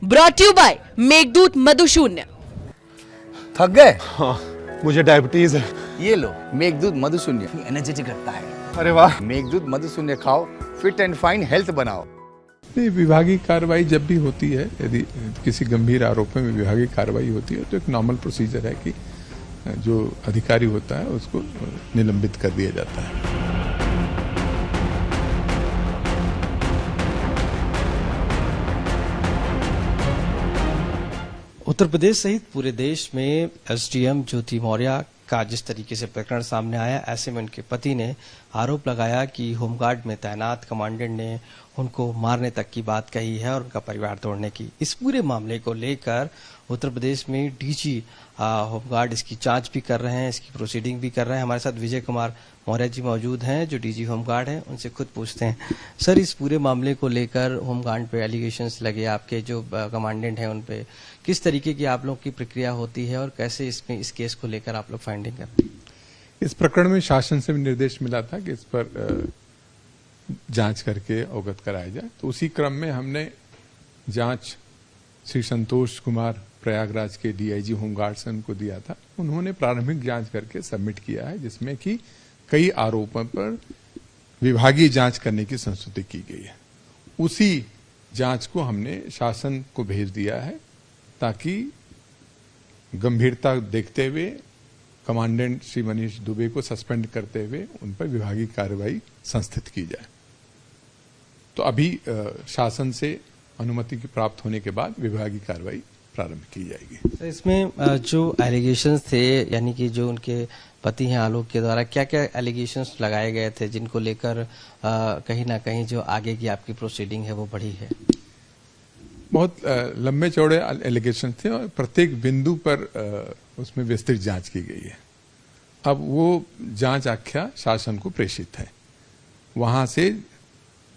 Brought you by Meghdoot Madhushunya. थक गए? हाँ, मुझे डायबिटीज है। ये लो मेघदूत मधुशून्य, एनर्जेटिक रखता है। अरे वाह। मेघदूत मधुशून्य खाओ, फिट एंड फाइन हेल्थ बनाओ। नहीं, विभागीय कार्रवाई जब भी होती है, यदि किसी गंभीर आरोप में विभागीय कार्रवाई होती है तो एक नॉर्मल प्रोसीजर है कि जो अधिकारी होता है उसको निलंबित कर दिया जाता है। उत्तर प्रदेश सहित पूरे देश में एसडीएम ज्योति मौर्य का जिस तरीके से प्रकरण सामने आया, ऐसे में उनके पति ने आरोप लगाया कि होमगार्ड में तैनात कमांडेंट ने उनको मारने तक की बात कही है और उनका परिवार तोड़ने की। इस पूरे मामले को लेकर उत्तर प्रदेश में डीजी होमगार्ड इसकी जांच भी कर रहे हैं, इसकी प्रोसीडिंग भी कर रहे हैं। हमारे साथ विजय कुमार मौर्य जी मौजूद हैं जो डीजी होमगार्ड हैं, उनसे खुद पूछते हैं। सर, इस पूरे मामले को लेकर होमगार्ड पे एलिगेशंस लगे, आपके जो कमांडेंट हैं उन पे किस तरीके की आप लोग की प्रक्रिया होती है और कैसे इसमें इस केस को लेकर आप लोग फाइंडिंग करते हैं? इस प्रकरण में शासन से भी निर्देश मिला था कि इस पर जांच करके अवगत कराया जाए, तो उसी क्रम में हमने जांच श्री संतोष कुमार प्रयागराज के डीआईजी होमगार्ड से उनको दिया था। उन्होंने प्रारंभिक जांच करके सबमिट किया है, जिसमें कि कई आरोपों पर विभागीय जांच करने की संस्तुति की गई है। उसी जांच को हमने शासन को भेज दिया है ताकि गंभीरता देखते हुए कमांडेंट श्री मनीष दुबे को सस्पेंड करते हुए उन पर विभागीय कार्रवाई संस्थित की जाए। तो अभी शासन से अनुमति की प्राप्त होने के बाद विभागीय कार्रवाई प्रारंभ की जाएगी। तो इसमें जो एलिगेशंस थे, यानी कि जो उनके पति हैं आलोक के द्वारा क्या क्या एलिगेशंस लगाए गए थे जिनको लेकर कहीं ना कहीं जो आगे की आपकी प्रोसीडिंग है वो बढ़ी है? बहुत लंबे चौड़े एलिगेशन थे और प्रत्येक बिंदु पर उसमें विस्तृत जांच की गई है। अब वो जांच आख्या शासन को प्रेषित है, वहां से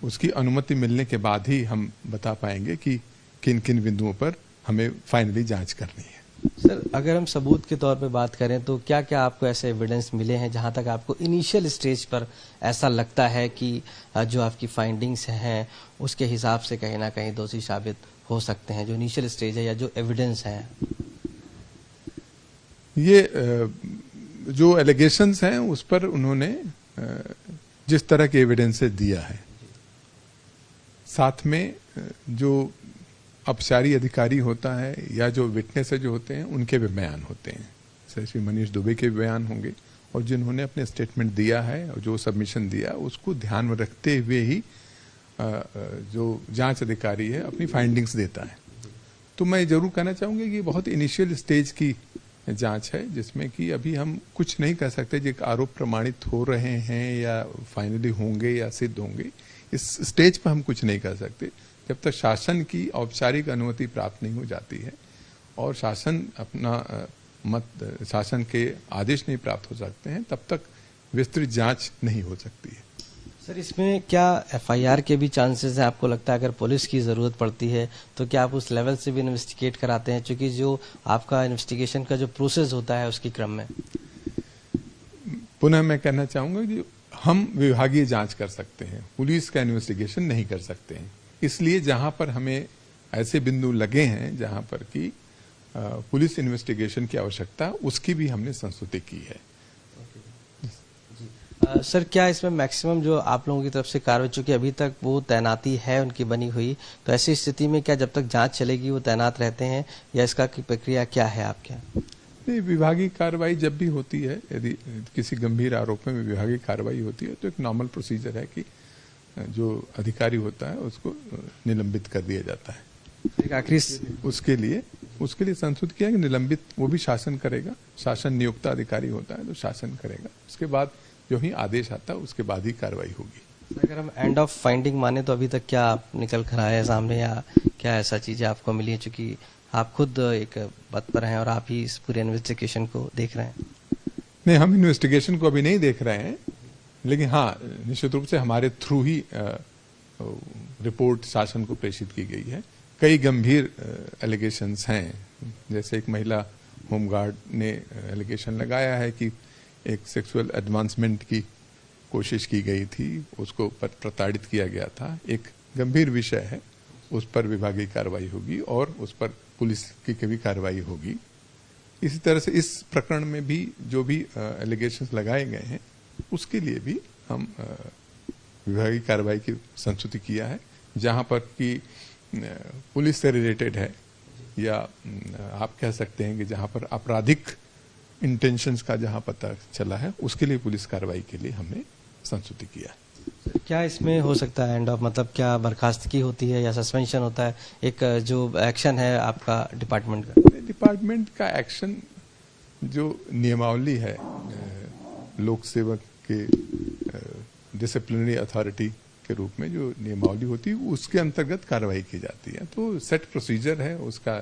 उसकी अनुमति मिलने के बाद ही हम बता पाएंगे कि किन किन बिंदुओं पर हमें फाइनली जांच करनी है। सर, अगर हम सबूत के तौर पे बात करें तो क्या क्या आपको ऐसे एविडेंस मिले हैं जहां तक आपको इनिशियल स्टेज पर ऐसा लगता है कि जो आपकी फाइंडिंग्स हैं उसके हिसाब से कहीं ना कहीं दोषी साबित हो सकते हैं, जो इनिशियल स्टेज है या जो एविडेंस है? ये जो एलिगेशंस हैं उस पर उन्होंने जिस तरह के एविडेंसेस दिया है, साथ में जो अपसारी अधिकारी होता है या जो विटनेस जो होते हैं उनके भी बयान होते हैं। श्री मनीष दुबे के बयान होंगे और जिन्होंने अपने स्टेटमेंट दिया है और जो सबमिशन दिया उसको ध्यान में रखते हुए ही जो जांच अधिकारी है अपनी फाइंडिंग्स देता है। तो मैं जरूर कहना चाहूंगा कि ये बहुत इनिशियल स्टेज की जांच है, जिसमें कि अभी हम कुछ नहीं कह सकते जो आरोप प्रमाणित हो रहे हैं या फाइनली होंगे या सिद्ध होंगे। इस स्टेज पर हम कुछ नहीं कर सकते जब तक शासन की औपचारिक अनुमति प्राप्त नहीं हो जाती है और शासन अपना शासन के आदेश नहीं प्राप्त हो सकते हैं, तब तक विस्तृत जांच नहीं हो सकती है। सर, इसमें क्या एफआईआर के भी चांसेस हैं? आपको लगता है अगर पुलिस की जरूरत पड़ती है तो क्या आप उस लेवल से भी इन्वेस्टिगेट कराते हैं, क्योंकि जो आपका इन्वेस्टिगेशन का जो प्रोसेस होता है उसके क्रम में? पुनः मैं कहना चाहूंगा कि हम विभागीय जांच कर सकते हैं, पुलिस का इन्वेस्टिगेशन नहीं कर सकते हैं। इसलिए जहां पर हमें ऐसे बिंदु लगे हैं जहां पर कि पुलिस इन्वेस्टिगेशन की आवश्यकता, उसकी भी हमने संस्तुति की है। सर, क्या इसमें मैक्सिमम जो आप लोगों की तरफ से कार्रवाई, चूंकि अभी तक वो तैनाती है उनकी बनी हुई, तो ऐसी स्थिति में क्या जब तक जांच चलेगी वो तैनात रहते हैं या इसका की प्रक्रिया क्या है आपके? नहीं, विभागीय कार्रवाई जब भी होती है, यदि किसी गंभीर आरोप में विभागीय कार्रवाई होती है तो एक नॉर्मल प्रोसीजर है कि जो अधिकारी होता है उसको निलंबित कर दिया जाता है। एक आखिरी उसके लिए संस्तुत किया कि निलंबित वो भी शासन करेगा, शासन नियुक्त अधिकारी होता है तो शासन करेगा। उसके बाद जो ही आदेश आता है उसके बाद ही कार्रवाई होगी। अगर हम एंड ऑफ फाइंडिंग माने तो अभी तक क्या आप निकल कर आए सामने या क्या ऐसा चीजें आपको मिली है, चूंकि आप खुद एक पद पर हैं और आप ही इस पूरे इन्वेस्टिगेशन को देख रहे हैं? नहीं, हम इन्वेस्टिगेशन को अभी नहीं देख रहे हैं, लेकिन हाँ, निश्चित रूप से हमारे थ्रू ही रिपोर्ट शासन को प्रेषित की गई है। कई गंभीर एलिगेशंस हैं, जैसे एक महिला होमगार्ड ने एलिगेशन लगाया है कि एक सेक्सुअल एडवांसमेंट की कोशिश की गई थी, उसको प्रताड़ित किया गया था। एक गंभीर विषय है उस पर विभागीय कार्रवाई होगी और उस पर पुलिस की भी कार्रवाई होगी। इसी तरह से इस प्रकरण में भी जो भी एलिगेशंस लगाए गए हैं उसके लिए भी हम विभागीय कार्रवाई की संस्तुति किया है। जहां पर कि पुलिस से रिलेटेड है या आप कह सकते हैं कि जहां पर आपराधिक इंटेंशंस का जहां पता चला है उसके लिए पुलिस कार्रवाई के लिए हमने संस्तुति किया है। क्या इसमें हो सकता है एंड ऑफ, मतलब क्या बर्खास्तगी होती है या सस्पेंशन होता है? एक जो एक्शन है आपका डिपार्टमेंट का एक्शन जो नियमावली है लोक सेवक के डिसिप्लिनरी अथॉरिटी के रूप में जो नियमावली होती है उसके अंतर्गत कार्रवाई की जाती है। तो सेट प्रोसीजर है, उसका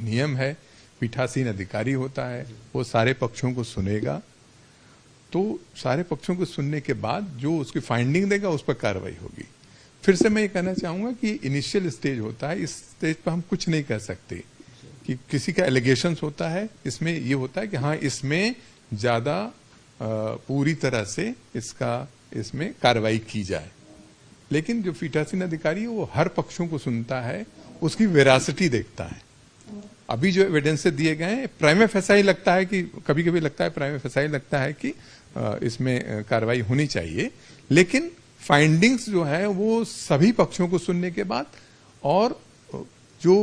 नियम है, पीठासीन अधिकारी होता है, वो सारे पक्षों को सुनेगा। तो सारे पक्षों को सुनने के बाद जो उसकी फाइंडिंग देगा उस पर कार्रवाई होगी। फिर से मैं ये कहना चाहूंगा कि इनिशियल स्टेज होता है, इस स्टेज पर हम कुछ नहीं कह सकते कि किसी का एलिगेशंस होता है। इसमें ये होता है कि हाँ इसमें ज्यादा पूरी तरह से इसमें कार्रवाई की जाए। लेकिन जो पीठासीन अधिकारी है वो हर पक्षों को सुनता है, उसकी वेरासिटी देखता है। अभी जो एविडेंसेस दिए गए हैं प्राइमा फेसाई लगता है कि कभी कभी लगता है प्राइमा फेसाई लगता है कि इसमें कार्रवाई होनी चाहिए, लेकिन फाइंडिंग्स जो है वो सभी पक्षों को सुनने के बाद और जो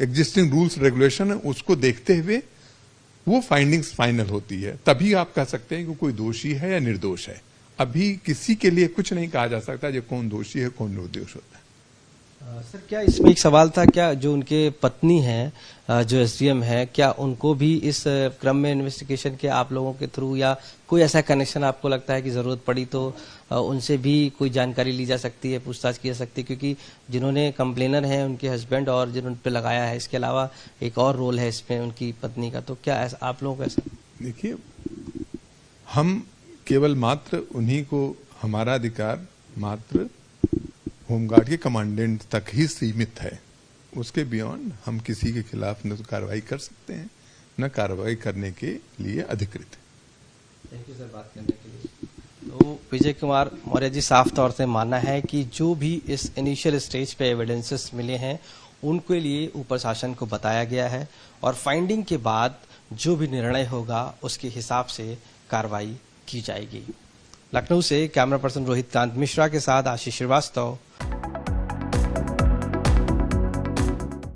एग्जिस्टिंग रूल्स रेगुलेशन है उसको देखते हुए वो फाइंडिंग्स फाइनल होती है। तभी आप कह सकते हैं कि कोई दोषी है या निर्दोष है। अभी किसी के लिए कुछ नहीं कहा जा सकता जो कौन दोषी है कौन निर्दोष होता है। सर क्या इसमें एक सवाल था, क्या जो उनके पत्नी हैं जो एसडीएम है, क्या उनको भी इस क्रम में इन्वेस्टिगेशन के आप लोगों के थ्रू या कोई ऐसा कनेक्शन आपको लगता है कि जरूरत पड़ी तो उनसे भी कोई जानकारी ली जा सकती है, पूछताछ की जा सकती है? क्योंकि जिन्होंने कंप्लेनर हैं उनके हस्बैंड और जिन्होंने पे लगाया है, इसके अलावा एक और रोल है इसमें उनकी पत्नी का, तो क्या ऐसा आप लोगों को ऐसा? देखिए, हम केवल मात्र उन्हीं को, हमारा अधिकार मात्र होमगार्ड के कमांडेंट तक ही सीमित है। उसके बियॉन्ड हम किसी के खिलाफ न तो कार्रवाई कर सकते हैं न कार्रवाई करने के लिए अधिकृत है। थैंक यू सर बात करने के लिए। तो विजय कुमार मौर्य जी साफ तौर से मानना है कि जो भी इस इनिशियल स्टेज पे एविडेंसेस मिले हैं उनके लिए ऊपर शासन को बताया गया है और फाइंडिंग के बाद जो भी निर्णय होगा उसके हिसाब से कार्रवाई की जाएगी। लखनऊ से कैमरा पर्सन रोहित कांत मिश्रा के साथ आशीष श्रीवास्तव,